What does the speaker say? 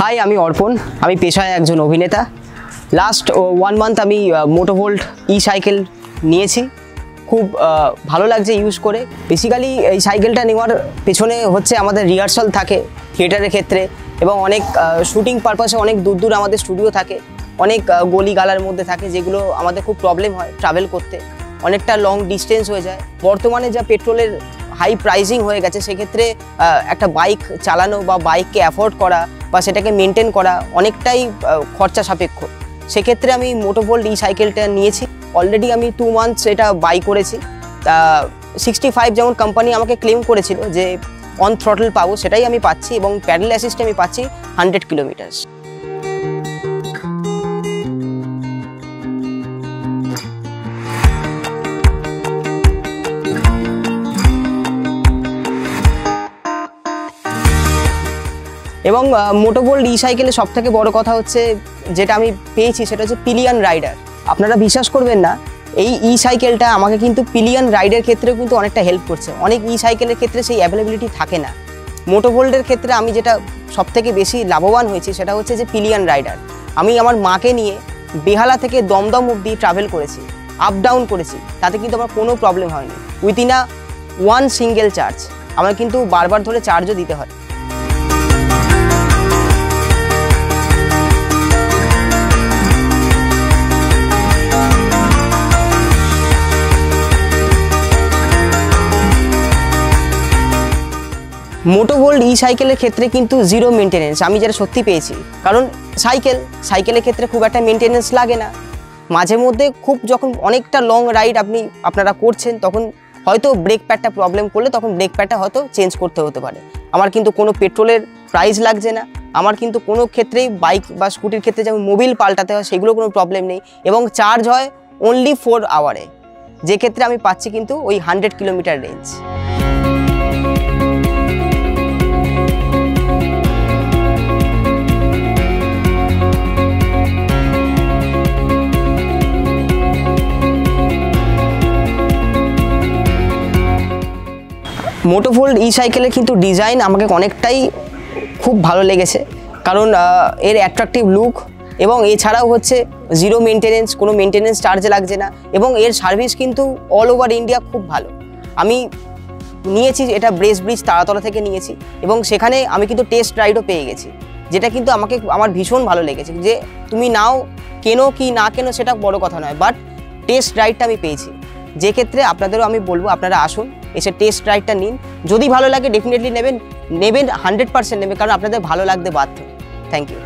High, আমি অর্পণ। আমি পেশায় একজন অভিনেতা। লাস্ট 1 মান্থ আমি মোটোভোল্ট সাইকেল নিয়েছি। খুব ভালো লাগছে ইউজ করে। বেসিক্যালি এই সাইকেলটা নেওয়ার পেছনে হচ্ছে আমাদের রিহার্সাল থাকে থিয়েটারের ক্ষেত্রে, এবং অনেক শুটিং পারপাসে অনেক দূর দূর আমাদের স্টুডিও থাকে, অনেক গলি গালার মধ্যে থাকে, যেগুলো আমাদের খুব প্রবলেম হয় ট্রাভেল করতে, অনেকটা লং ডিস্টেন্স হয়ে যায়। বর্তমানে যা পেট্রোলের হাই প্রাইসিং হয়ে গেছে, সেক্ষেত্রে একটা বাইক চালানো বা বাইককে অ্যাফোর্ড করা বা সেটাকে মেনটেন করা অনেকটাই খরচা সাপেক্ষ। সেক্ষেত্রে আমি মোটোভোল্ট সাইকেলটা নিয়েছি। অলরেডি আমি 2 মান্থস এটা বাই করেছি। 65 যেমন কোম্পানি আমাকে ক্লেম করেছিল যে অন থ্রটল পাবো, সেটাই আমি পাচ্ছি, এবং প্যাডেল অ্যাসিস্টে আমি পাচ্ছি 100 কিলোমিটার। এবং মোটোভোল্ট সাইকেলের সবথেকে বড় কথা হচ্ছে, যেটা আমি পেয়েছি সেটা হচ্ছে পিলিয়ন রাইডার। আপনারা বিশ্বাস করবেন না, এই সাইকেলটা আমাকে কিন্তু পিলিয়ন রাইডের ক্ষেত্রেও কিন্তু অনেকটা হেল্প করছে। অনেক সাইকেলের ক্ষেত্রে সেই অ্যাভেলেবিলিটি থাকে না। মোটোভোল্টের ক্ষেত্রে আমি যেটা সবথেকে বেশি লাভবান হয়েছি সেটা হচ্ছে যে পিলিয়ন রাইডার। আমি আমার মাকে নিয়ে বেহালা থেকে দমদম অবধি ট্রাভেল করেছি, আপ ডাউন করেছি, তাতে কিন্তু আমার কোনো প্রবলেম হয়নি। Within one single charge. আমার কিন্তু বারবার ধরে চার্জও দিতে হয়। মোটোভোল্ট সাইকেলের ক্ষেত্রে কিন্তু জিরো মেনটেনেন্স আমি যেটা সত্যি পেয়েছি। কারণ সাইকেলের ক্ষেত্রে খুব একটা মেনটেনেন্স লাগে না। মাঝে মধ্যে খুব যখন অনেকটা লং রাইড আপনারা করছেন, তখন হয়তো ব্রেক প্যাডটা প্রবলেম করলে তখন ব্রেক প্যাডটা হয়তো চেঞ্জ করতে হতে পারে। আমার কিন্তু কোনো পেট্রোলের প্রাইস লাগছে না। আমার কিন্তু কোনো ক্ষেত্রেই বাইক বা স্কুটির ক্ষেত্রে যেমন মোবিল পাল্টাতে হয়, সেগুলো কোনো প্রবলেম নেই। এবং চার্জ হয় অনলি 4 আওয়ারে, যে ক্ষেত্রে আমি পাচ্ছি কিন্তু ওই 100 কিলোমিটার রেঞ্জ। মোটোভোল্ট সাইকেলের কিন্তু ডিজাইন আমাকে অনেকটাই খুব ভালো লেগেছে। কারণ এর অ্যাট্রাকটিভ লুক, এবং এছাড়াও হচ্ছে জিরো মেনটেনেন্স, কোনো মেনটেনেন্স চার্জ লাগছে না, এবং এর সার্ভিস কিন্তু অল ওভার ইন্ডিয়া খুব ভালো। আমি নিয়েছি এটা ব্রিজ তারাতলা থেকে নিয়েছি, এবং সেখানে আমি কিন্তু টেস্ট রাইডও পেয়ে গেছি, যেটা কিন্তু আমার ভীষণ ভালো লেগেছে। যে তুমি নাও কেনো কি না কেনো সেটা বড় কথা নয়, বাট টেস্ট রাইডটা আমি পেয়েছি। যে ক্ষেত্রে আপনাদেরও আমি বলবো, আপনারা আসুন, এসে টেস্ট রাইডটা নিন। যদি ভালো লাগে ডেফিনেটলি নেবেন 100% নেবেন, কারণ আপনাদের ভালো লাগতে বাধ্য। Thank you.